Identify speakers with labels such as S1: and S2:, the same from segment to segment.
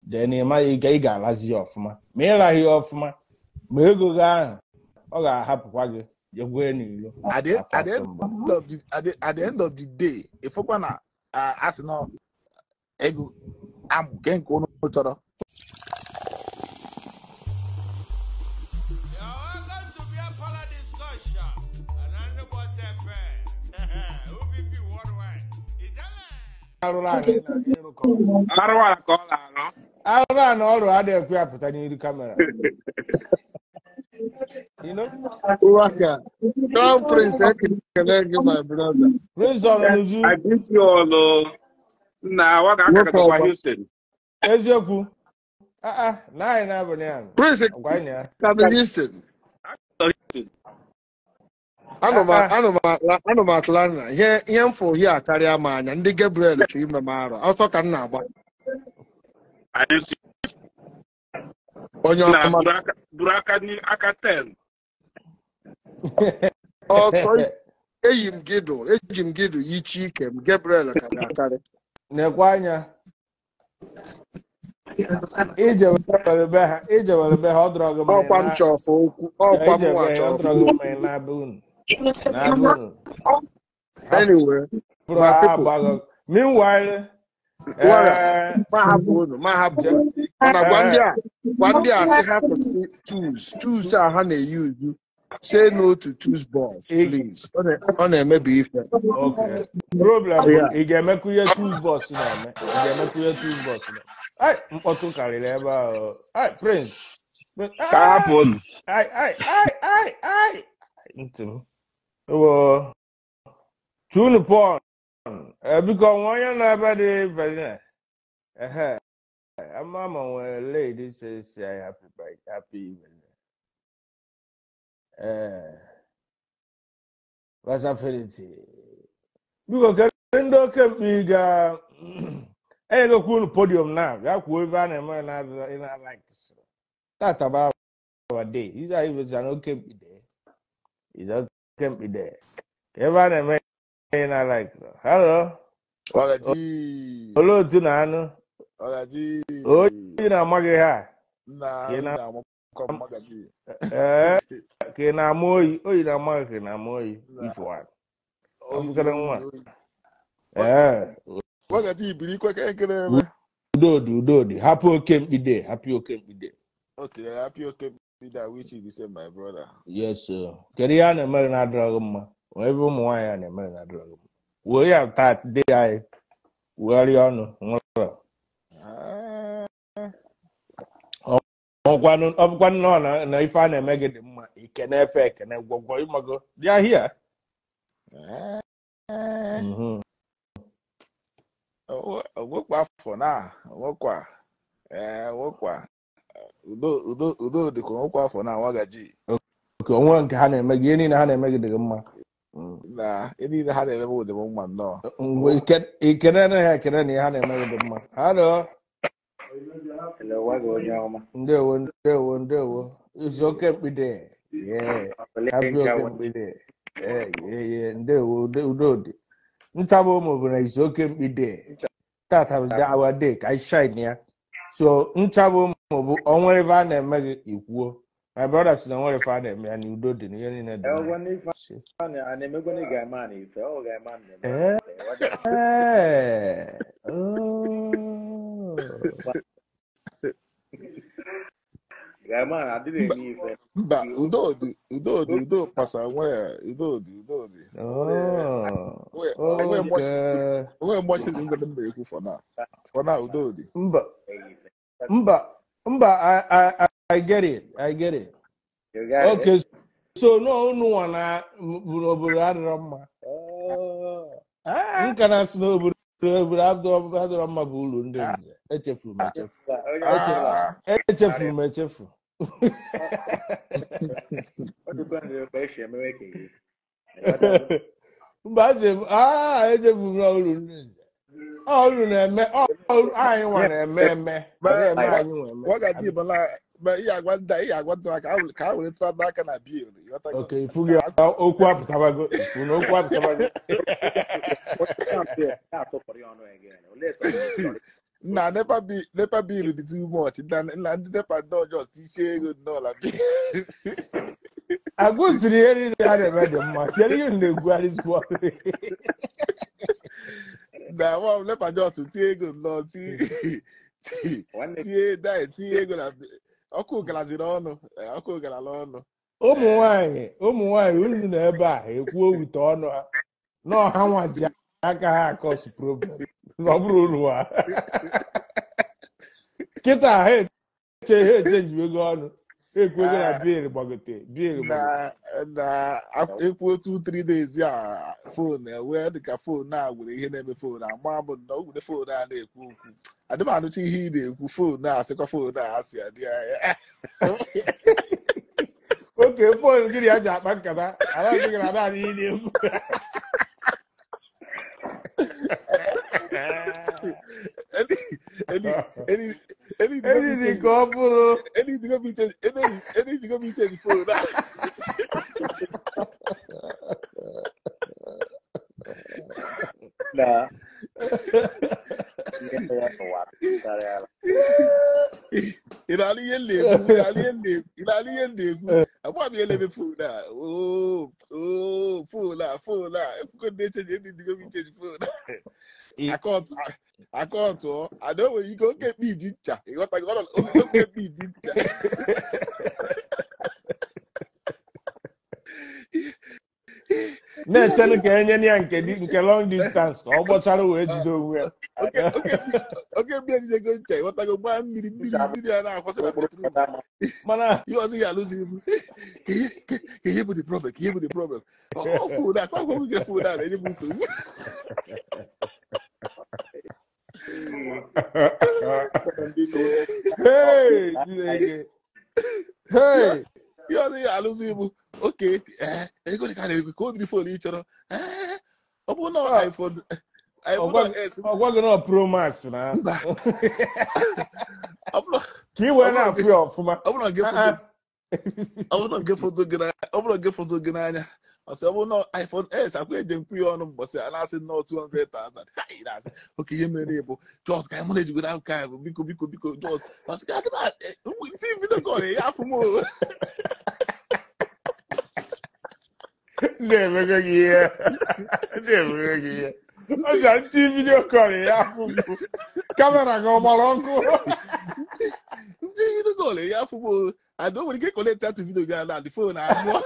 S1: then ị ga-alazi ọfụma ma ịlaghị ọfụma ma ego gị ahụ ọ ga-ahapụkwa gị jegwee n'ilo
S2: at the end of the day ifokwa na asị na ego amụ nke unu chọrọ.
S1: arụrụ anụ ọrụ adịghị ekwe apụta n'iru kamera.
S3: Prince ekele gị my brother.
S1: Prince ọrụ n'uju.
S4: I miss you all. Na waga aka kwa Houston.
S1: Eziokwu. Na anyị na-abụnị ya.
S3: Prince ekele Houston. Anụ m Atlanta. Ihe mfụ ihe akarịa m anya ndị Gabriel chụ ime m arụ. Ọsọ ka m na-agba. Onye ọma
S4: Buraka ni aka 10.
S3: Ọsọ eji m gido yichi ike m Gabriel ka na-akarị.
S1: Nekwa anya. Ije were be ha ọ dọrọ gị mmanya.
S3: Ọkwa m chọfọ okwu. Ọkwa m nwa chọfọ okwu.
S1: Na-abụ
S3: Anyway, my people.
S1: Meanwhile,
S3: choose how they use you. Say no to choose balls, please. On a maybe if
S1: okay. Problem. You can make your choose boss now. You can make your choose boss now. Hey, mpotu carry level. Hey, Prince.
S4: Happen.
S1: Hey. Intim. Oh. Tune porn. Because one year nobody very nice. A mama when a lady says happy evening. What's affinity? Because Kendo can be go cool podium now. That could have a man in our likes. That's about our day. He's an okay day. He's okay be there. Everyone a man in our like. Hello. Hello to Nano. Oh, you know, Magaha. Kena moi, oh ina moi kena moi if one. I'm gonna one.
S2: Wakati ibiri kwa kene.
S1: Udodi. Happy okay be there.
S2: Okay, happy okay be there. Wish you the same, my brother.
S1: Yes, sir. Keriana merna dragma. Wherever moya na merna dragma. We have that day I worry on. Ọgwanụ nọ na ife a na-eme gị dị mma ikene efe ekene gwọgwọ ịmago bịa hia
S2: Nwekwa afọ na nwekwa udo dịka nwekwa afọ na nwagaji
S1: oke onwe nke ha na-eme gị ihe niile ha na-eme gị dị mma
S2: na ihe niile ha na-eme bụ dị mma nnọọ
S1: ikene na ha ekene na ihe ha na-eme gị dị mma halo Ndewo. It's okay with there. Yeah. Happy okay with there. Yeah. Ndewo. Ntabo mo buna is okay with there. That was our day. I shine here. So ntabo mo bu onwe va na eme ikwo. My brothers na onwe fa na eme and udo dị n'ihe niile dị.
S5: One fa na emego ni ga man ife. O ga man. Man, I didn't need it.
S2: But Udo pasa where Udo. We're watching in the miracle for now. For now, Udo.
S1: I get it. Okay, it? So no one Rama. Nkana snow Mabulu. Echefu. Mbaze echefu olu na-eme anyị nwa na-eme
S2: wagaji bala iya agwanda ka ha were tụrụ aka na bill.
S1: Okay, ifugi okwu apụtabago.
S2: Nah, never be the too much. Never no just share no like.
S1: I go see the other man. Tell you the Guaris boy.
S2: Nah, well, never just to take good Lord. See, that go. Ọkụ galaziri ọnụ. Ọkụ galala ọnụ.
S1: Ụmụ nwanyị unu na-ebe a ekwu owute ọnụ ha na ọha nwa ji aka ha akọs problem na ọ bụrụ unu ha kịta ha echenjiwego ọnụ ekwego na biil gbagote
S2: na ekwu 2-3 days a fon wee dịka fon a gwere ihe na-eme fon ama bụ na o gwere fon a na-ekwu okwu adịmanụcha ihe ị na-ekwu fon a asịkwa fon a asị adị ya
S1: oke fon gịnị ya ji akpa nkata anaghị na naanị ihe na-ekwu anything ka ọ bụrụ
S2: anything go be change phone
S5: Nah.
S2: Ilali yende agba mi elebe phone na phone go dey change anything go be change phone I can't. I know when you go get me, Jinja. You got to go get me, Jinja.
S1: na-echenu ka enye ya nke long distance ka ọ gbọchara wee jide onwe ya.
S2: Okay, me and go check. What I go buy mmiri a na-akwụsị na petrol.
S1: Mana
S2: you also ya lose him. Can you put the problem? Oh, food that. Why we get food that? Any boost. Hey. You also ya lose him. Okay. You go to call the phone each other. Open no iPhone.
S1: ọgwago na Pro Max na ka i wee na-afụ ya ọfụma
S2: ọ bụrụ nke foto gị n'anya ọsị ọ bụrụ na iPhone S akwa eji mkpu ya ọnụ mbọsị a na-asị nnọọ 200,000 oke ihe mere bụ jos ka mụ na-ejigo na aka bụ biko jos ọsị ka adị vidio kọl ya afụ m
S1: na-emego gị ihe ọ ga ntị vidio kọl ya afụ m kamera gị ọgbara ọkụ
S2: ntị vidio kọl ya afụ m ada o nwere ike kọlekta atụ vidio gị ala dị fon abụọ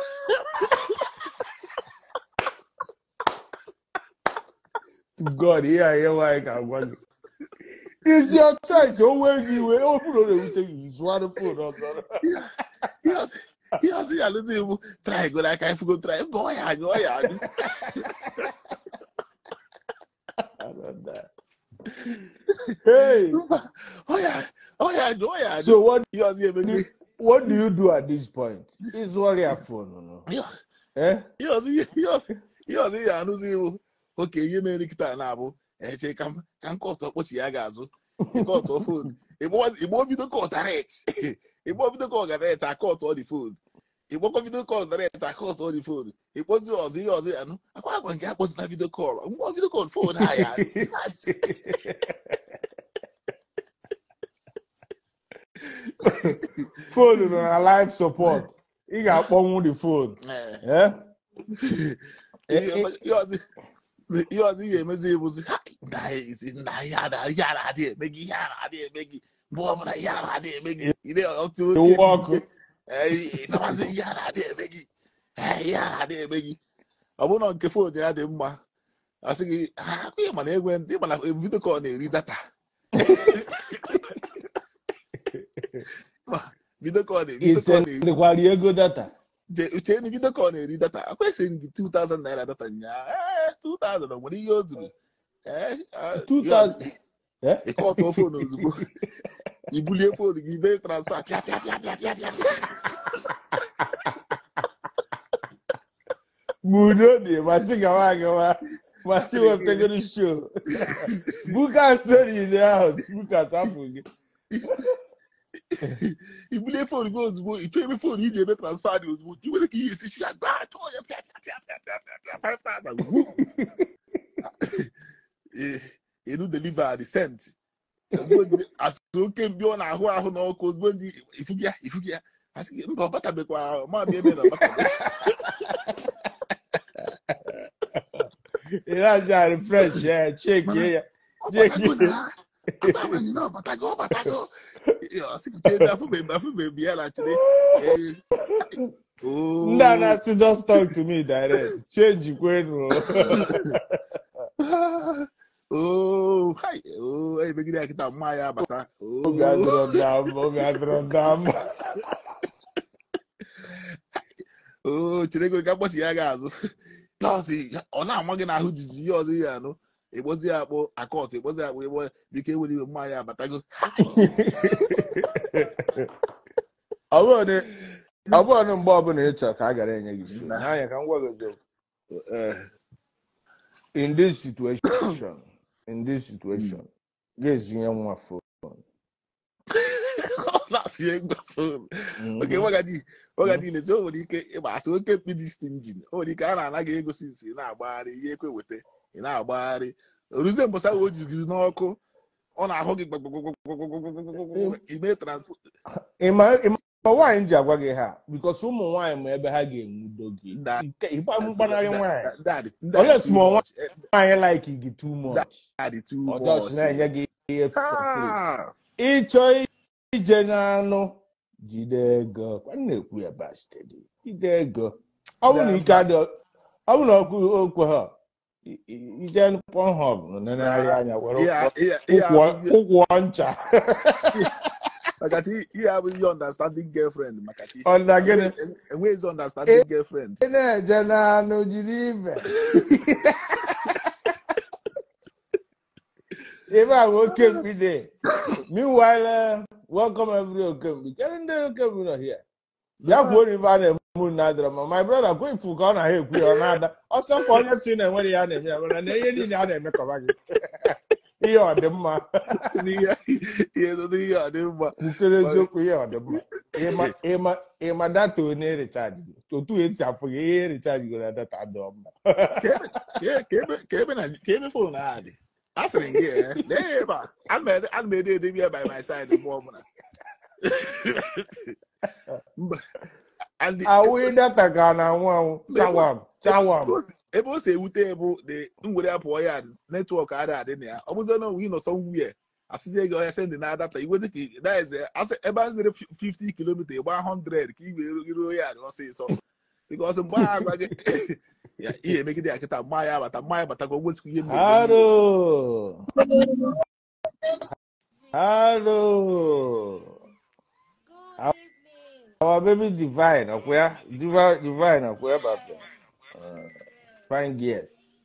S1: God ihe anyị nwaanyị ga-agwa gị isi ọcha isi o wee gị iwe o bụrụ na-ewute gị zụarụ fon ọzọ
S2: ihe ọzọ ya alụzi iwu trai go n'aka ifugo trai mba ọ ya anyụ
S1: hey so what do you do at this point? Is warrior phone no
S2: ihe ọzọ ya anụzi iwu oke ihe mere kịta na-abụ eche ka nkọtọ kpọchi ya ga-azụ ịkọtọ fon igbo bido kọtaret igbo bido kọtaret akọtọ dị fon igbokọ vidio kọl direct akọtọ dị fon ikpozi ọzọ ihe ọzọ ya nụ akwa nke akpọzi na vidio kọl mgbe vidio kọl fon ha ya
S1: phone nọ na live support ị ga-akpọnwụ the phone
S2: ihe ọzọ ihe emezi ebuzi na ihe adị eme gị mgbe ọbụla ihe adị eme gị
S1: ọkụ
S2: ihe adị eme gị ọ bụrụ na nke fon ya dị mma asị gị akụghị mana egwe ndị mana vidio kọl na-eri data vidio kọl
S1: na-eri ego data
S2: uche ni vidio kọl na-eri data akwesịrị gị 2,000 naira data nyaa 2,000 ọ nwere ihe o zuru
S1: 2,000
S2: ịkọtọ fon ozugbo ibulie fon gị mee transfa pịa
S1: mudo dị masị gawa masị wepụtagoro show buka story in the house buka sapụ gị
S2: ibulie fon gị ozugbo ịchọ ebe fon iji eme transfa dị ozugbo i nwere ka ihe esi ya gba chọọ ya pịa 5,000 enu deliver the cent asụ oke mbi ọ na-ahụ ahụ n'ọkụ ozugbo ndị ifugi ya asị gị mba ọ batabekwa ma bịa eme na ọbatabe
S1: That's French, yeah. Check, yeah. Check.
S2: No, batago. Yeah, see, baby, actually. Oh,
S1: no, so don't talk to me direct. Change you,
S2: oh, hi. Oh, hey, begin to get Maya, bata.
S1: Oh, God,
S2: oh, today go get what you guys. Ọ na-amaghị na ahụ jiji ya ọzọ ya anụ egbozi ya akpọ akọt egbozi ya akpọ ebe biko ewere iwe mmanya abatago
S1: ọ bụrụ mgbe ọbụla ịchọ ka a gara enye gị isi n'anya ka m gwa gị in this situation ga-ezinye nwa fon
S2: oke wagadi lezi o nwere ike ịgba asị oke mkpi dị injin o nwere ike a na-anaghị egosi isi na-agbagharị ihe ekwe weta ị na-agbagharị oruzie mbọsa o jizi n'ọkụ ọ na-ahụ gị ime transfer
S1: ịma nwaanyị ji agwa gị ha because ụmụ nwaanyị ma ebe ha ga-enwudo gị mkpanarị nwaanyị onye small nwaanyị like gị too much ọjọọ na-enye gị ihe ịchọ ije n'anụ jide ego na-ekwu ya bastard jide ego ọ bụ na ike adị ọ bụ na okwu ha ije Pornhub nenarị anya were ụkwụ ncha
S2: Makati ihe abụghị understanding girlfriend Makati enweghịzi understanding girlfriend
S1: ị na-eje n'anụ jide ibe ebe a bụ oke mkpide meanwhile welcome every okembi kedu ndị okembi nọ here bịa kwuo n'ife a na-eme na drama my brother kwe ifu ka ọ na ha ekwu ya ọ na-ada ọsọ ka onye si na enwere ya na-eme ya mana na ihe niile a na-emekọba gị ihe ọdịmma kwukere eziokwu ihe ọdịmma ịma data onye recharge gị otu esi afụ gị ihe recharge gị na data dị ọmma
S2: ka ebe fon ha dị asịrị gị lee ebe a ana m ede edebe ya by my side mgbe ọbụla
S1: awụ data ka na-anwụ anwụ chawam
S2: ebe o si ewute ebu dị ngwere ya pụọ ya netwọk adị adị na ya ọ bụzi na onwe nọsọ nwunye asịzie gị ọya sendị na data iwezi ka ebe a zere 50 kilomita ịgba 100 ka i ruo ya dị ọsịsọ bikọs mgbe a agwa gị ihe emegide ya kịta mmanya abatago ogwesikwa ihe
S1: Hello. Our baby Divine, okay? Divine, okay, about fine gears.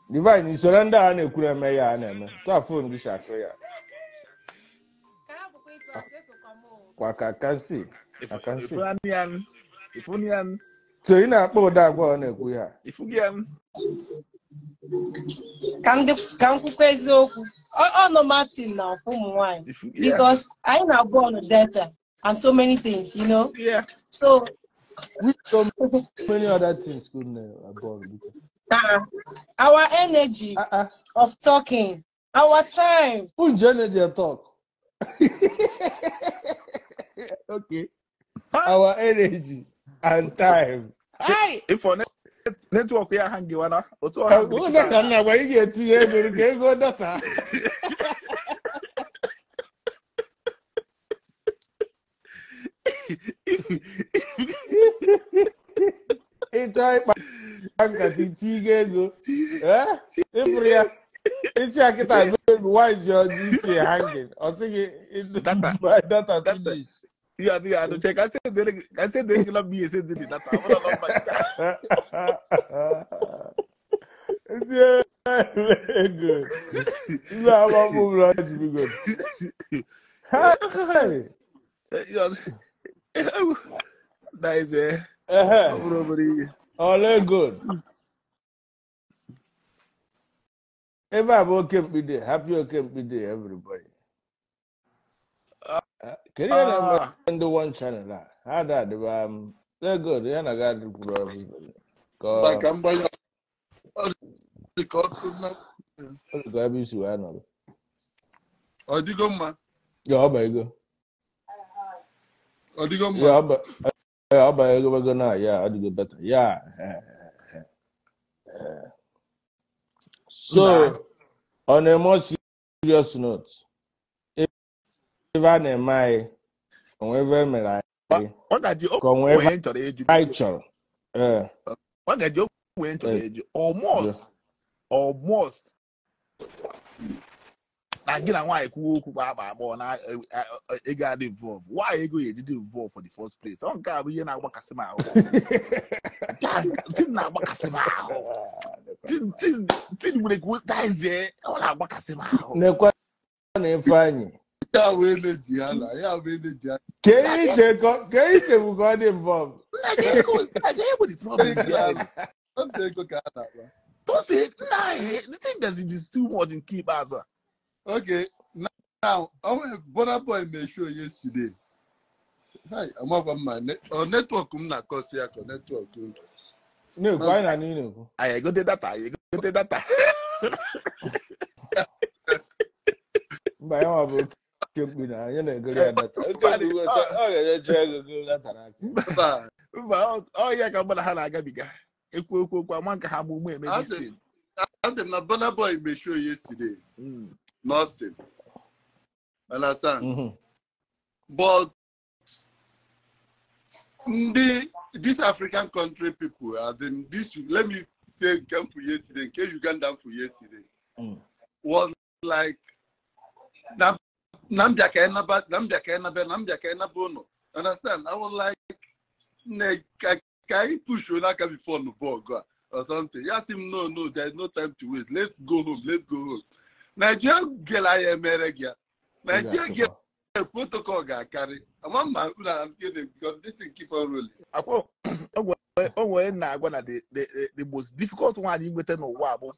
S1: Divine, you surrender and you couldn't make your name. To a phone, this is ya. I can see. I can see.
S2: If only
S1: so you know about that one, if you get
S6: Can quickly no Martin now for wine because I now born data and so many things, you know.
S2: Yeah.
S6: So
S1: many other things couldn't born.
S6: Our energy of talking, our time.
S1: Who's energy of talk? Okay. Our energy and time. Hi.
S2: If for network ya hangi wana otu
S1: ha data na gwa ị ga-etinye ego ka ego data ịchọ ịkpa nkata itinye ego ịfụrụ ya isi akịta wise your GC hanging ọ sị gị data finish.
S2: Yeah, check. I said they love me. I said they did that.
S1: Yeah, good. You know how move right to be good. Hey,
S2: that is
S1: all good. Ever okay be there? Happy okay be there, everybody. Can you under one channel? How that they're good. They're not got to grow. Go ebe isi wee nọrọ.
S3: Ọ dịgo mma?
S1: Ya ọ ba ego.
S3: Ọ dịgo mma?
S1: Ya ọ ba ego na ya ọ dịgo better. Ya. So on a more serious note, if I na-eme anyị onweve mere anyị
S2: ọ gaji
S1: ka onweve
S2: onwe chọrọ eju
S1: anyị chọrọ
S2: ọ gaji onwe chọrọ eju almost na gị na nwaanyị kwuo okwu kpa agbọ na ego adị involve nwaanyị ego ya ejide involve for the first place ọ nke a bụ ihe na-agbakasị m ahụ tin na-agbakasị m ahụ tin nwere kwutazie ọ na-agbakasị m ahụ
S1: nekwa na Ifeanyị
S3: Ya wee na-eji ya na ya wee na-eji ya.
S1: ka iche bụ ka ọ dị involve
S3: Ọdụ ego ka a na-agba.
S2: the thing is too much in keep as well.
S3: Okay, now Burna Boy may show yesterday. Hi, I'm over my network. I'm not cause ya network.
S1: no kwa na nini ko
S2: I go to data.
S1: mba ya wa bụ kemgbe na anyị na-egori ya data ọ ga-eje ego data n'aka
S2: Oh yeah, ka mmadụ ha na-agabiga ekwu ama nka ha mụ eme meeting.
S3: And the Burna Boy may show yesterday. Nothing. Understand? But these African country people are then this. Let me say, come for yesterday. In case Uganda for yesterday was like Namja Kaina Bono. Understand? I was like, can you push Onaka before the ball or something? You ask him, no, there's no time to waste. Let's go home. Nigeria girl I am Nigeria girl protocol ga carry. I'm kidding because this thing keep on rolling.
S2: Onwe na-agwa na the most difficult one inweta n'ụwa bụ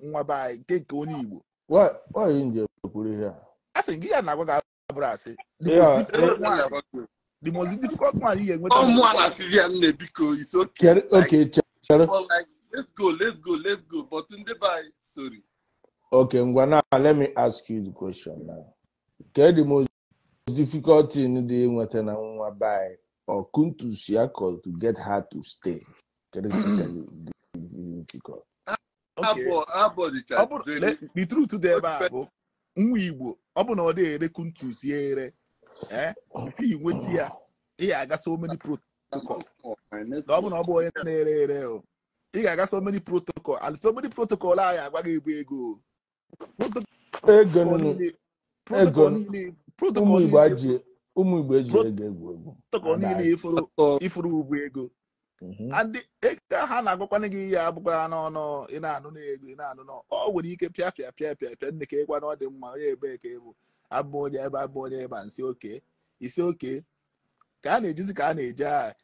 S2: nwa bai nke onye Igbo.
S1: Why you nje kwuru ihe a?
S2: I think ya na-agwa ga abụrụ asị. The most difficult one you enweta.
S3: Ọmụ ala Vivian Nebiko is okay.
S1: Okay, chere.
S3: Like let's go. But in the by sorry.
S1: Okay, Ngwana, let me ask you the question now. Okay, the most difficult thing the enweta na nwa bai or kuntu siako to get her to stay. Difficult.
S2: Okay. The truth today bụ nwa Igbo ọ bụ na ọ dị ere kuntu si ere if you wait here I got so many protocol. Ọ bụ na ọ bụ onye na-ere ere o I got so many protocol and so many protocol a ya agwa gị ego
S1: ụmụ Igbo eji ego
S2: protocol niile ifuru ugbo ego and ha na-agwakwana gị ihe abụkwara n'ọnụ ị na-anụ n'ego ị na-anụ nọ ọ nwere ike pịa nne ka ịgwa na ọ dị mma onye ebe ka ebu abụ onye ebe a nsị oke isi oke ka a na-ejizi ka a na-eje a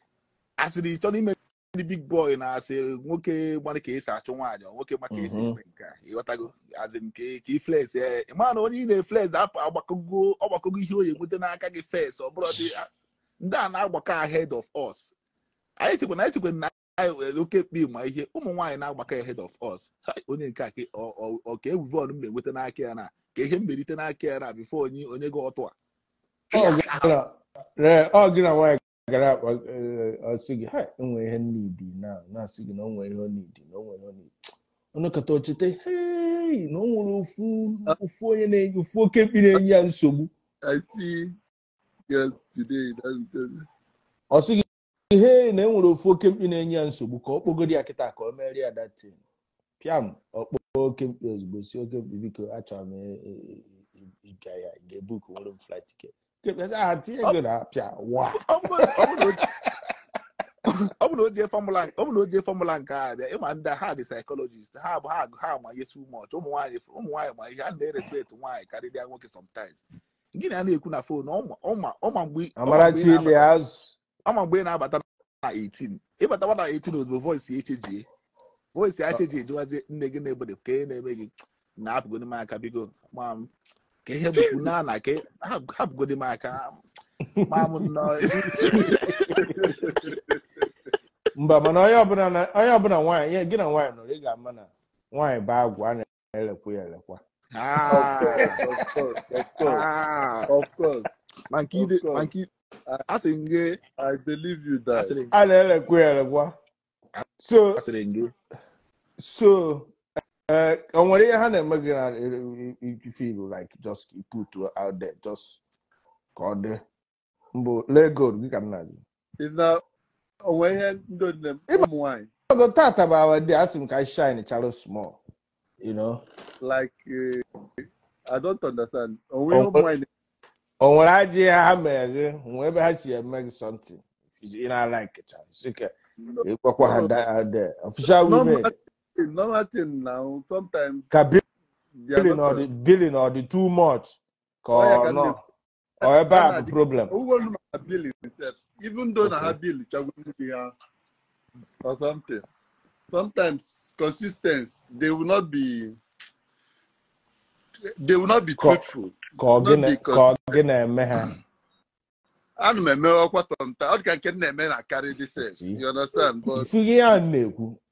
S2: asịrị ịchọ n'ime ndị big boy na-asị nwoke gbara ka esi achụ nwaanyị nwoke maka esi eme nke ịghọtago azị nke ka ifles ịma na onye ị na-efles apụ ọgbakọgo ihe oyi enweta n'aka gị fes ọ bụrụ dị ndị a na-agbakọ ahead of us anyị chekwa na anyị were oke mkpi ma ihe ụmụ nwaanyị na-agbakọ ahead of us onye nke a ka evuvon mgbe enweta n'aka ya na ka ihe mmerite n'aka ya na bifo onye gị ọtụ
S1: ọ gị na nwaanyị gara ọsị gị ha enwe ihe nidi na-asị gị na o nwere ihe onidi ọnụ kata ochete na o nwere ofu onye na-enye ofu oke mkpi na-enye ya nsogbu ọ sị gị ihe na enwere ofu oke mkpi na-enye ya nsogbu ka ọ kpọgoro ya kịta ka ọ merie ya datin pịam ọkpọ oke mkpi ozugbo si oke mkpi biko achọrọ m ịga ya ga-ebuku nwere m flight ticket tinye ego na apịa wa
S2: ọ bụ na o jee fọmụla nke a bịa ịma ndị ha dị psychologist ha ma ihe too much ụmụ nwaanyị ma ihe a na-erespect nwaanyị karịrịa nwoke sometimes gịnị a na-ekwu na fon ọma mgbe ị na-abata na 18 ịbatawa na 18 ozugbo voice echeji ejiwazie nne gị na-ebodo ka ị na-eme gị na-apụgodi m aka biko ma m ka ihe bụkwu na ka hapụgodi m aka ma m nọ
S1: mba mana onye ọbụla nwaanyị gị na nwaanyị nọrọ ị ga-ama na nwaanyị bụ agwụ elekwa.
S3: Of course.
S2: Monkey. I
S3: believe you that.
S1: A na-elekwa. So onwere ihe ha na-eme gị na you feel like just put out there just ka ọ dị mbụ Lego gị ka nna gị.
S3: Ịna onwe ihe ndị ụmụ nwanyị.
S1: Ogo tata bụ our day, asị m ka shine chalo small, you know.
S3: Like I don't understand. Onwe ihe ụmụ nwanyị.
S1: O nwere aja ha mere gị, nwee ebe ha si eme gị something. You know, like it. Sike. Ịkpọkwa ha out there. Official women.
S3: Normal thing now. Sometimes.
S1: Ka billing or the too much. Or no. Or ebe a problem.
S3: Even though na have bill, or something. Sometimes consistency, they will not be truthful.
S1: I don't
S3: carry this. You understand? But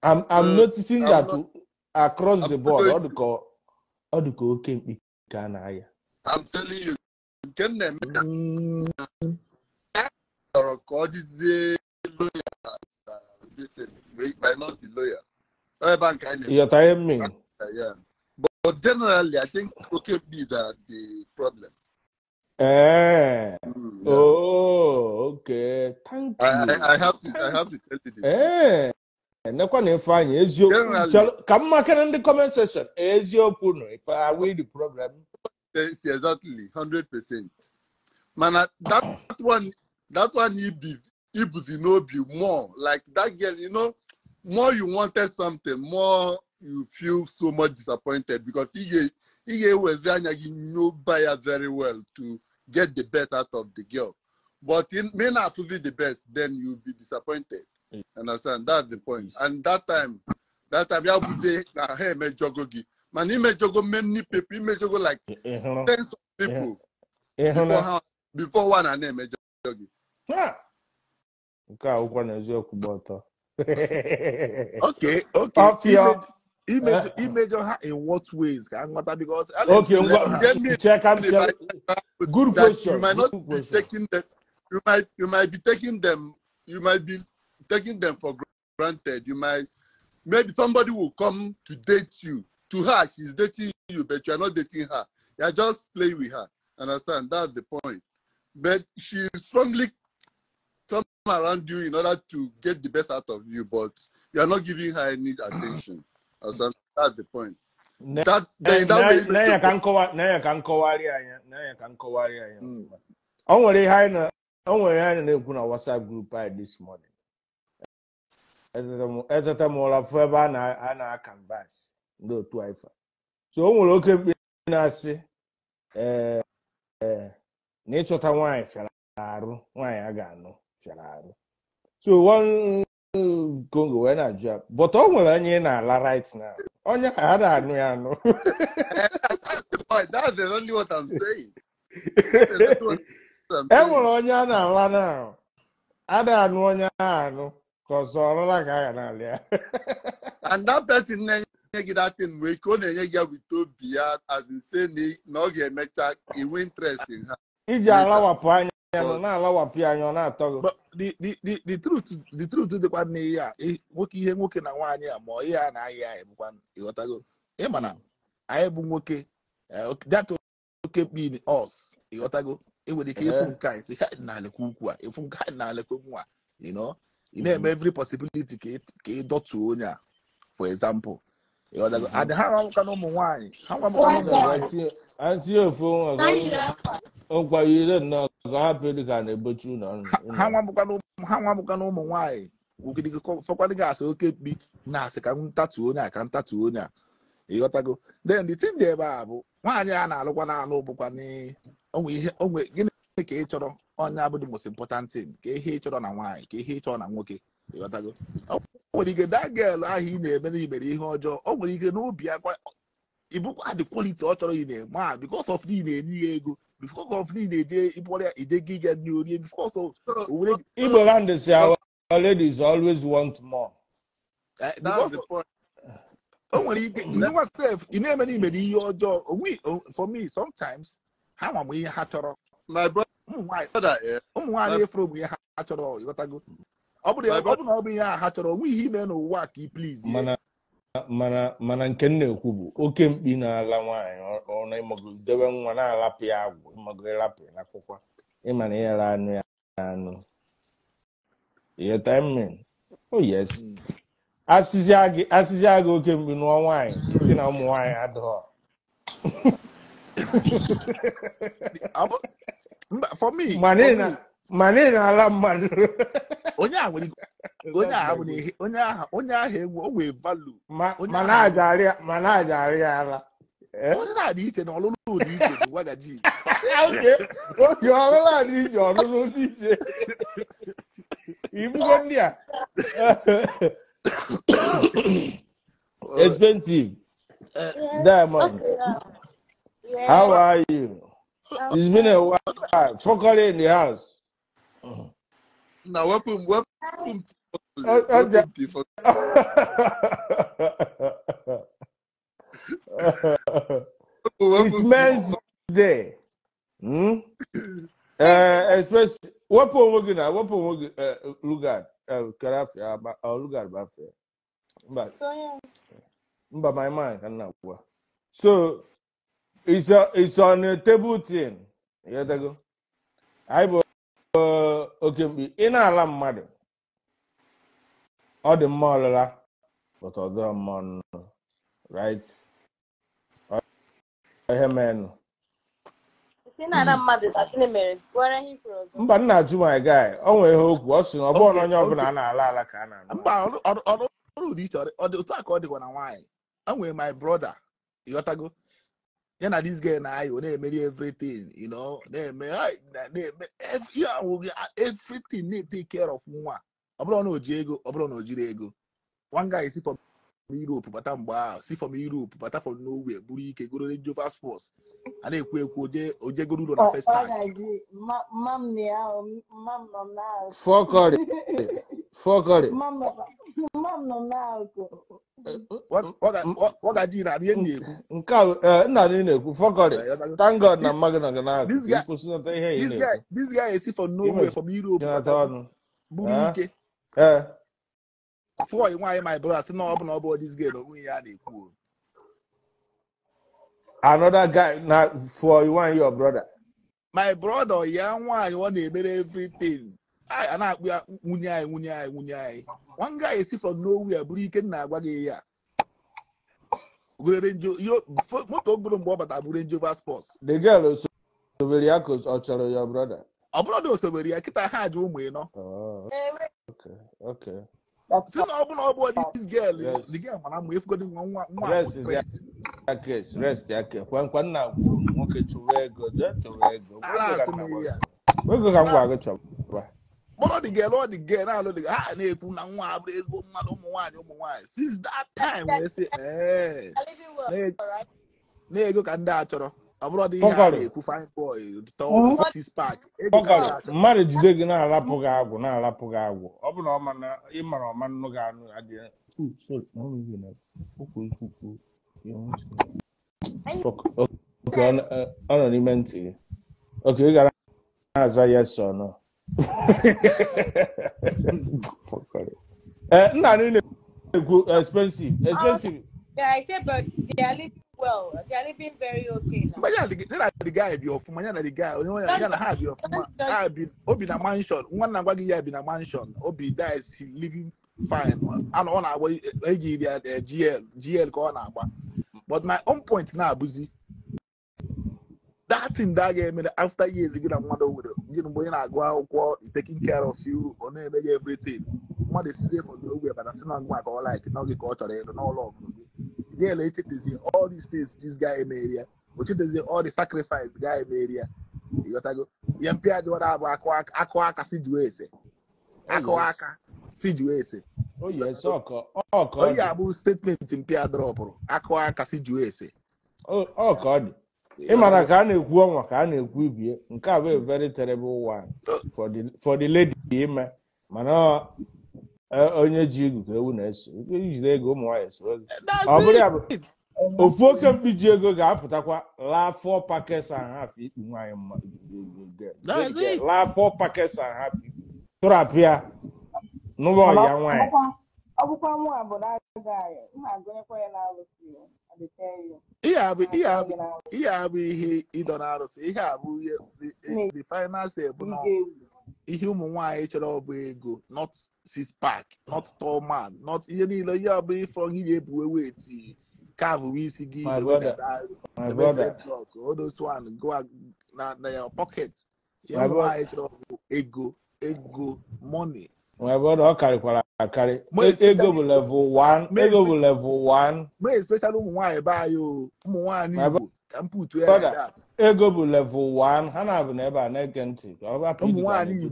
S1: I'm noticing that across the board, all the okay can I.
S3: I'm telling you, can might not be lawyer.
S1: You're telling me?
S3: Yeah. But generally, I think okay be that the problem.
S1: Yeah. Oh, okay. Thank you.
S3: I have to tell you this.
S1: Come back in the comment section. If I win the program.
S3: Yes, exactly, 100%. Man, that one he be more like that girl, you know, more you wanted something, more you feel so much disappointed because he was there and you know buyer very well to get the best out of the girl. But it may not be the best, then you'll be disappointed. Understand? That's the point. And that time you have to say, hey, me jogogi. Man, he may jogo many people, he may jogo like tens of people before one and name jogi.
S2: Okay. Image her in what ways? Because
S1: okay, check. Good question.
S3: You might not be taking them. You might be taking them. You might be taking them for granted. Maybe somebody will come to date you. To her, she's dating you, but you are not dating her. You are just playing with her. Understand? That's the point. But she strongly come around you in order to get the best out of you, but you are not giving her any attention. Understand? That's the point.
S1: I na-ekwu na WhatsApp group this morning. Eteta m ụra fụ ebe a na-canvas ndị otu ifa. So o nwere oke mkpe na-asị na ịchọta nwaanyị fịara arụ, nwaanyị a ga-anụ fịara arụ. So one Congo wee na-ajụ ya, but o nwere onye na-ala right now. Onye a na-anụ ya anụ.
S3: That's the only what I'm saying.
S1: Enwere onye a na-ala na a na-anụ onye anụ ka ọzọ ọrụla ka a ga na-alị.
S3: And that person na-enye gị that thing wee ka ọ na-enye gị with obi ya as in say na ọ ga-emecha iwe interest in ha.
S1: Iji alawapụ anya nọ na-alawapụ anya ọ na-atọ gị.
S2: But the truth dịkwa n'ihe a ihe nwoke na nwaanyị a ma ihe a na-ahị ahị bụkwa ịghọtago. Ịma na anyị bụ nwoke that oke being us ịghọtago. Enwere ike ịfụ nke a isi ha na-alekwa ukwu a ịfụ nke ha na-alekwa nwa you know ị na-eme every possibility ka ị dọtuo onye a for example ịghọtago and ha nwamụka na ụmụ nwaanyị ha nwamụka na ụmụ nwaanyị
S1: anti ofu ọgwa ire nnọọ ka ha pere ka na-ebochi ụlọ
S2: ha nwamụka na ụmụ nwaanyị ogidigi fọkwadị gị asị oke mkpi na-asị ka ntatuo onye a ka ntatuo onye a ịghọtago then the thing dị ebe a bụ nwaanyị a na-alụkwa na-alụ bụkwa onwe gịnị ka ị chọrọ onye abụ the most important thing ka ihe ị chọrọ na nwaanyị ka ihe ị chọrọ na nwoke ịghọtago o nwere ike that girl ahụ ị na-eme na imere ihe ọjọọ o nwere ike n'obi akwa ịbụkwa the quality ọ chọrọ ị na-eme because of na enye ya ego because of na na-eje ịbụrụ ya ide gị ga ndị orie because of
S1: Igbo land say our ladies always want more.
S3: That's the point.
S2: Only you know what self in many your we for me sometimes how am we hatcher
S3: My brother,
S2: why from we hatcher all you got to go. Open ya hatcher we him no work please.
S1: Mana nke na-ekwu bụ oke mkpi na-ala nwaanyị ọ na-ịmọgụ debe nwa na-alapụ ya agwụ ịmọgụ ịlapụ ya n'akwụkwọ ịma na ịghara anụ ya anụ ihe time oh yes asịzị agụ oke mkpi nụọ nwaanyị isi na ụmụ nwaanyị adịghọ
S2: for me
S1: mana ị na-ala mmadụ
S2: onye ahụ enwe o nwee value
S1: mana ajarị ya ala
S2: onye na-adị iche na ọlụlụ dị iche bụ wagaji
S1: oge ọlụlụ adị iche ọlụlụ dị iche ibugo ndị a expensive Diamond. How are you? It's been a while. Focus in the house.
S3: Now welcome.
S1: It's Men's Day. Especially what we're gonna look at but my mind cannot work. So it's on a table thing. Yeah, they go. I will okay in a mother. All the mother, but other man, right? Man. Mba nna ju my guy. O nwere okwu o si na ọ bụ onye ọbụla na-ala ala ka na.
S2: Mba ọrụ dị iche ọ dị otu aka ọ dịkwa na nwaanyị. O nwere my brother. You got to go. You know this guy na you na-emeri everything, you know, na-eme everything need take care of nwa. Ọ bụrụ na o ji ego, ọ bụrụ na o jiri ego. One guy is from Europe, bata mgba, si from Europe, bata from nowhere, buru ike go to Jova Sports. A na-ekwu oje go na first time.
S1: Fuck it.
S2: What I did at the end.
S1: Not in it. Fuck it. Thank God na magana.
S2: This guy is from nowhere, from Europe. Buru ike. For why my brother say no open about this girl we had a cool.
S1: Another guy now for you and your brother.
S2: My brother, young one, you want to make everything. We are munyai. One guy is from nowhere, breaking na wagaya. You moto guru but I wouldn't Jova Sports.
S1: The girl also Soberiakos or your brother.
S2: Our brother was Soberia, kita had room, you know.
S1: Oh, okay.
S2: So open about this girl, the girl, man, we've got one. Rest,
S1: When now, okay, to rego. We're going to go.
S2: But the girl, I know since that time, we say, nego can that, I'm already here to find boy, to his pack.
S1: Marriage, they're gonna lapogago. Open on man, Imano, Manogano, at the end. Sorry, okay, anonymity. Okay, we got to answer yes or no. Not really expensive.
S7: Yeah, I said, but they are living well. They are living very okay now.
S2: But yeah, the guy be of money. The guy, you have your I been obi na mansion. One na wagi ya be na mansion. Obi dies, he living fine. And on our way, GL go on. But my own point now, Buzi. That in that game, after years, you get a mother with you know, when I go out, taking care of you, on everything. What is safe for nowhere, but I still not going to like no culture, no love. Yeah, later to see all these things this guy made here, but you see all the sacrifice the guy made here. You got to go. Yampia do aqua situation. Aqua situation.
S1: Oh yes, okay.
S2: Oh yeah, about statement in Pia drop. Aqua situation.
S1: Oh God. Imana ka na-ekwu ọnwa ka na-ekwu ibie nke a bụ a very terrible one for the lady ime mana onye ji ego ka ewu na-eso ijide ego ụmụ nwaanyị so ọ
S2: That's
S1: bụrụ ya bụ
S2: it.
S1: ofu oke mkpi ji ego ga-apụtakwa laa 4 packets and half ikpu nwaanyị
S2: That's it.
S1: laa 4 packets and half tụrapụ ya n'ụlọ ọya nwaanyị
S8: ọ bụkwa mụ abụrụ agaghị mma agụnyekwa ya na-alụsị
S2: ihe abụ ihe ịdọ na-arụsị ihe abụ the final say bụ na ihe ụmụ nwaanyị chọrọ bụ ego not six pack not tall man not ihe niile ihe ọ bụla ifrọ gị ga-ebuwe weti carve isi gị all those one go na your pocket ihe ụmụ nwaanyị chọrọ bụ ego money.
S1: My brother, ọ karịkwara akarị ego bụ level 1 ego bụ level 1
S2: mee especially ụmụ nwaanyị be anyị ụmụ nwaanyị Igbo ka m put ya like that.
S1: Ego bụ level 1 ha na-abụ n'ebe a na-ege ntị
S2: ụmụ nwaanyị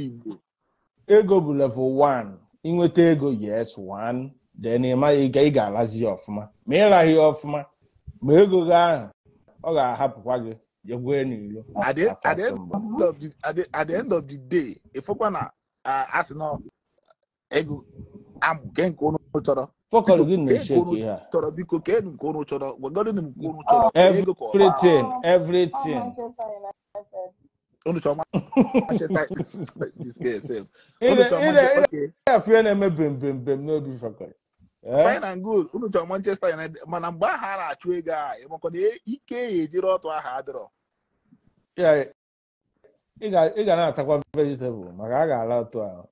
S2: Igbo
S1: ego bụ level 1 inweta ego yes 1 then ị ga-alazi ya ọfụma ma ịlaghị ya ọfụma ma ego gị ahụ ọ ga-ahapụkwa gị jegwee n'ilo
S2: at the end of the day ịfụkwa na asị na ego amụ ke nke unu chọrọ
S1: fọkọrọ gị na-esheki ihe a
S2: chọrọ biko ke nke unu chọrọ gwagoro m nke unu chọrọ ego ka
S1: everything
S2: unu chọrọ Manchester this guy self
S1: afọ na-eme bem n'obi fọkọrọ
S2: fine and good unu chọrọ Manchester United mana mgbe aha na-achụ ego a ịmakwana ike ya ejiri ọtụ aha adịrọ
S1: ị ga na-atakwa vegetable maka a ga-ala otu ahụ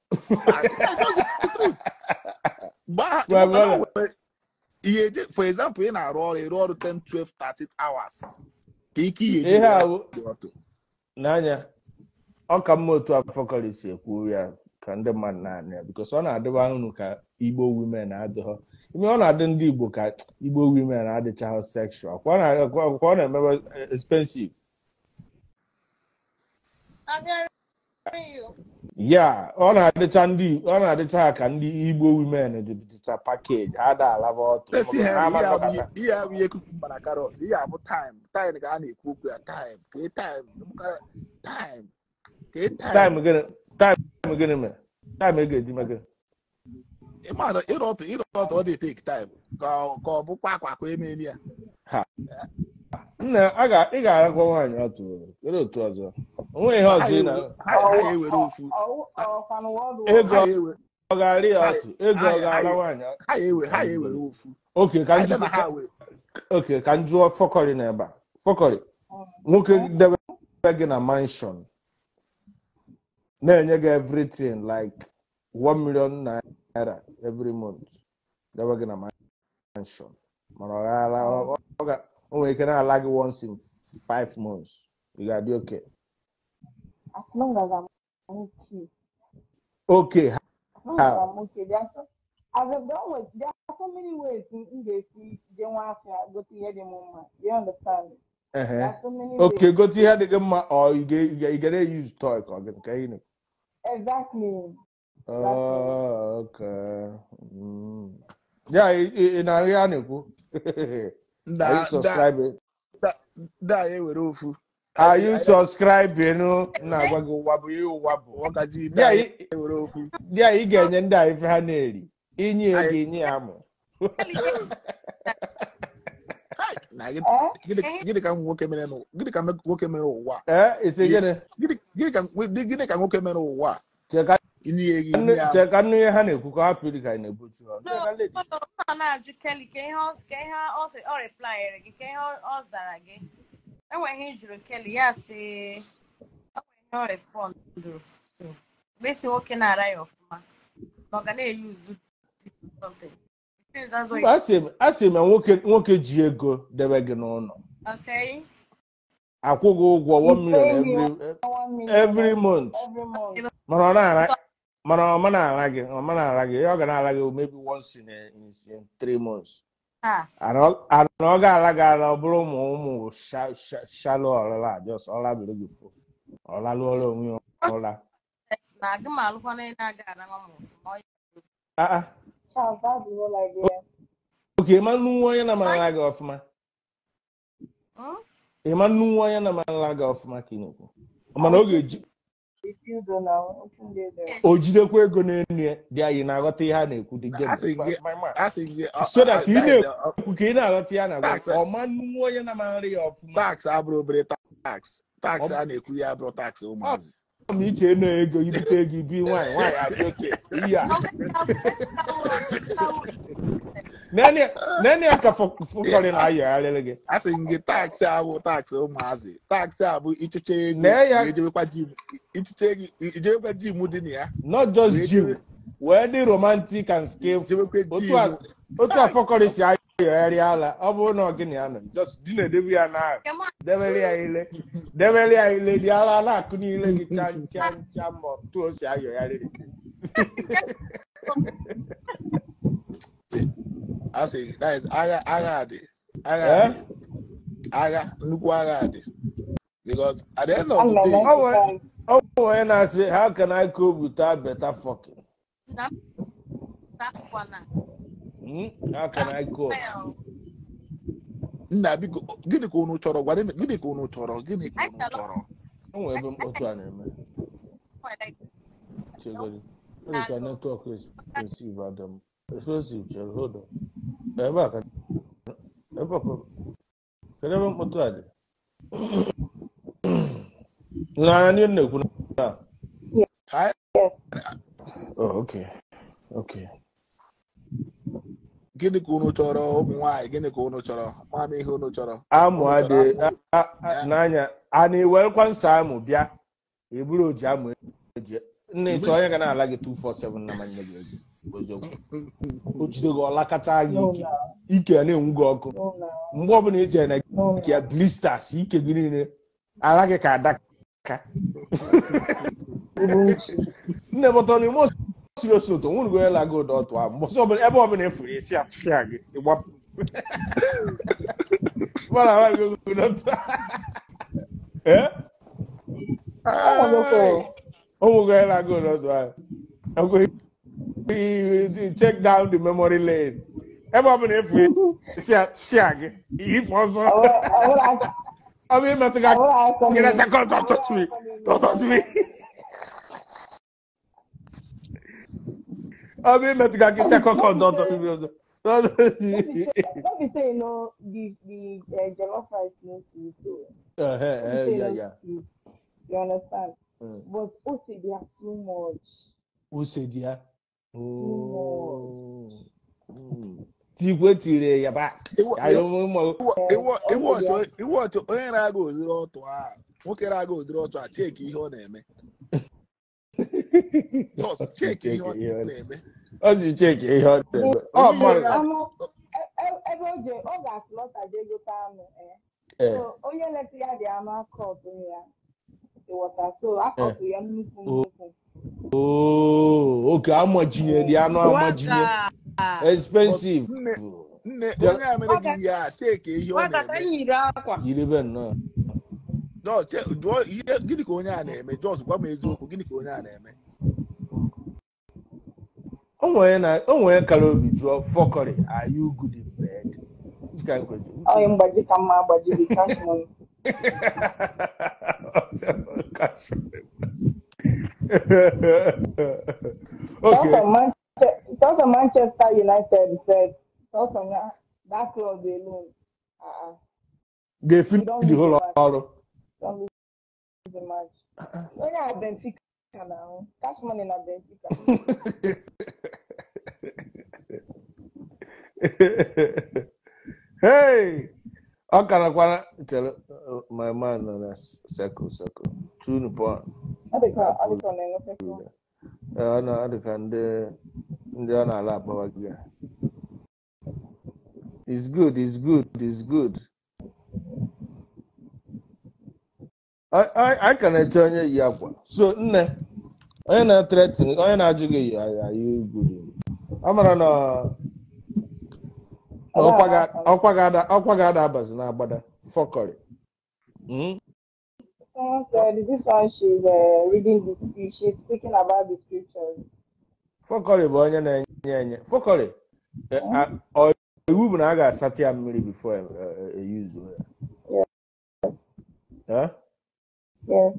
S2: ihe for example ị na-arụ ọrụ 10 12 13 hours ka ike
S1: ihe ahụ n'anya ọ ka mma otu afọkọrọ si ekwu ya ka ndị mmadụ na-anya ya because ọ na-adịba unu ka Igbo women adịghọ ime ọ na-adị ndị Igbo ka Igbo women adịchaghị sexual kwa ọ na-emebe expensive ya ọ na-adịcha ha ka ndị Igbo women dịcha package ha da alaba ọtụ
S2: ihe abụ ihe kuku mana karọt ihe abụ time ka a na-ekwu okwu ya time
S1: gịnị mere time ị ga-eji mege
S2: ịmadụ ịrụ ọtụ ọ dị take time ka ọ bụkwa akwa emeli ya
S1: nna ị ga-aragwa nwaanyị ọtụ were otu ọzọ onwe ihe ọzọ
S2: ewere ofu
S1: ego ọ ga-arị ya ọtụ ego ọ ga-ara nwaanyị
S2: ha ewere ofu
S1: oke ka m jụọ fọkọrị n'ebe a fọkọrị nwoke debe gị na mansion na-enye gị everything like 1 million naira every month debe gị na mansion mana ọ nwere ike na-ala gị once in 5 months ị ga-adị okay
S8: as long as I'm
S1: okay
S8: As I've done with, there are so many ways in the go to hear the moment. You understand? There are so many
S1: okay,
S8: ways.
S1: go to hear the moment, or you get to use toy. Okay.
S8: Exactly.
S1: Oh, okay. Yeah, in Arianiku. Are you subscribing? Are you subscribing? Yeah, you get in there if you have nearly. Inye amụ
S2: gịnị ka nwoke mere ụwa gịnị ka nwoke mere ụwa
S1: cheka nnu ihe ha na-ekwu ka ha pịrị ka na-ebutu
S7: na-ajụ Kelly ka ihe ọ replyere gị ka ihe ọ zara gị enweghị ihe jụrụ Kelly ya sị ọ respondụ gbesi nwoke na-ara ya ọfụma na ọ ga na-eyuzu
S1: asị m nwoke ji ego debe gị n'ụlọ akwụghị ụgwọ 1 million every month mana ọ na-ara gị ọ ga na-ara gị maybe once in 3 months ọ ga-ala gị ala ọ bụrụ ụmụ shallow ọlala just ọla biri gị fo ọla lụọla onwe ya ọla okay, ịma nnukwu onye na-amara gị ọfụma ịma nnukwu onye na-amara gị ọfụma ka ị na-ekwu mana o jidekwa ego n'elu dị anyị na-aghọta ihe a na-ekwu dị so that ị na-ekwu ka ị na-aghọta ya na-agwa ọma nnukwu onye na-amaghara ya ọfụma
S2: tax abụrụ obere tax a na-ekwu ya abụrụ tax ụmụazị
S1: ma iche na ego ibute ego ibi nwaanyị abịa oke ihe a nene ya ka fụkọrị na ayọgharịrị gị
S2: a sị gị tax abụ tax ụmụazị tax abụ ichuche ego ijewekwa jim dị na ya
S1: not just jim wee dị romantic and skillful otu afọkọrị si ayọgharị ala ọ bụrụ na ọgịnị ya nọ just dị na-edebe ya na debere ya ile dị ala na-akụ niile gị cha ma otu o si ayọgharị
S2: I say that is agha nnukwu agha dị because at the end of the day
S1: when I say how can I cope without better fucking how can I cope
S2: nna biko gịnị ka unu chọrọ gwa gịnị ka unu chọrọ
S1: onwe ebe mkpọtụ a na-eme chegodi ka network receive Adam explosive chel hold on ebe a ka ebe mkpọtụ a dị na anyị na-ekwu na okay
S2: gịnị ka unu chọrọ ụmụ nwaanyị gịnị ka unu chọrọ mama ihe unu chọrọ
S1: amụ adị n'anya a na-ewekwa nsọ amụ bịa eburu oji amụ eje nne chọọ onye ga na-ala gị 247 na manye gị ego o jide gị ọlakata gị ike na-enwu gị ọkụ mgbe ọbụla i jere na ya blisters ike gị niile ala gị ka adaka nne bọtọ n'ime osiri osoto nwụrụ gị onye laga ụdọ ọtụ ahụ mbọsị ọbụla ebe ọbụla efuru esi atụfịa gị ịgbapụ onwe gị onye laga ụdọ ọtụ ahụ check down the memory lane ebe ọbụla efuru esi atụfịa gị ihipụ ọzọ ọ bụ imetụ gị gịrị sekọnd tọtọtụmi ọ bụ imetụ gị akị sekọnd tọtọtụmi ọzọ
S8: Don't be saying no, the jollof rice no sweet.
S1: Yeah.
S8: You understand? But also they are too much.
S1: Usedia. Oh. Tigwe tire ya ba. Ayo mo.
S2: Iwo to onye na-aga odiri otu a. Nwoke na-aga odiri otu a check ihe ọ na-eme. Just check ihe ọ na-eme.
S1: Ozi check ihe ọ na-eme. Oh my.
S8: Ebe oje ọ ga-aslọta je gota anụ so onye na-esi ya dị anụ akọtụ ya ịghọta so akọtụ ya nnukwu
S1: okay amajinye dị anụ amajinye expensive
S2: nne onye America ya check ihe ọ na-eme
S1: yiri be nnọọ
S2: no check gịnị ka onye a na-eme just gwa m eziokwu gịnị ka onye a na-eme
S1: onwe kara obi jụọ fọkọrị are you good in bed?
S8: Onye mgbaji ka mma agbaji dị cashman.
S1: Okay.
S8: So Manchester United said that club alone.
S1: They finish the whole ọrụ.
S8: Don't lose the match. Onye a Benfica now. Cashman in a Benfica.
S1: Hey, I can't tell my man on a circle. 2 points.
S8: I
S1: It's good. I can tell you yakwa. So nne, onye na threaten, onye na ajụ gị are you good? Amara na ọkwa ga-ada abazi na agbada fọkọrị.
S8: Someone said this one she's reading the speech. She's speaking about the scriptures.
S1: Fọkọrị bụ onye na-enye fọkọrị iwu bụ na a ga-asatị ya mmiri before use ya.
S8: Yes.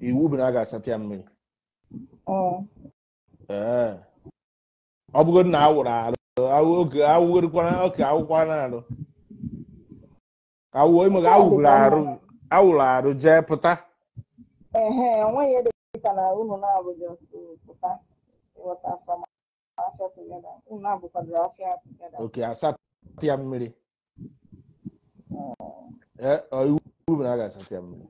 S1: iwu bụ na a ga-asata ya mmiri ọ bụgodị na awụrụ arụ oge awụgorikwana oke awụkwana arụ awụọ ime ga awụrụ arụ jee pụta
S8: onweghị ede ka na unu na-abụghị pụta
S1: oke asatọ ya mmiri iwu bụ na a ga-asatọ ya mmiri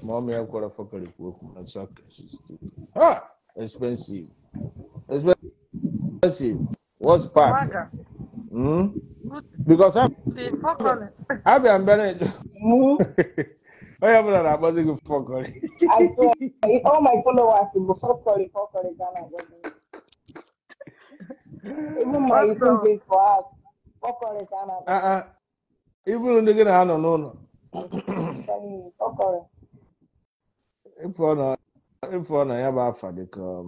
S1: Mommy, I got a fucking work. That's okay. Expensive. What's part? Because I'm better. Oh, yeah, but I'm not going fuck on it.
S8: I swear, all my followers will fuck on Ghana. Even my thing for us, fuck on Ghana.
S1: Even when they get a no. If on ya ba afa dịka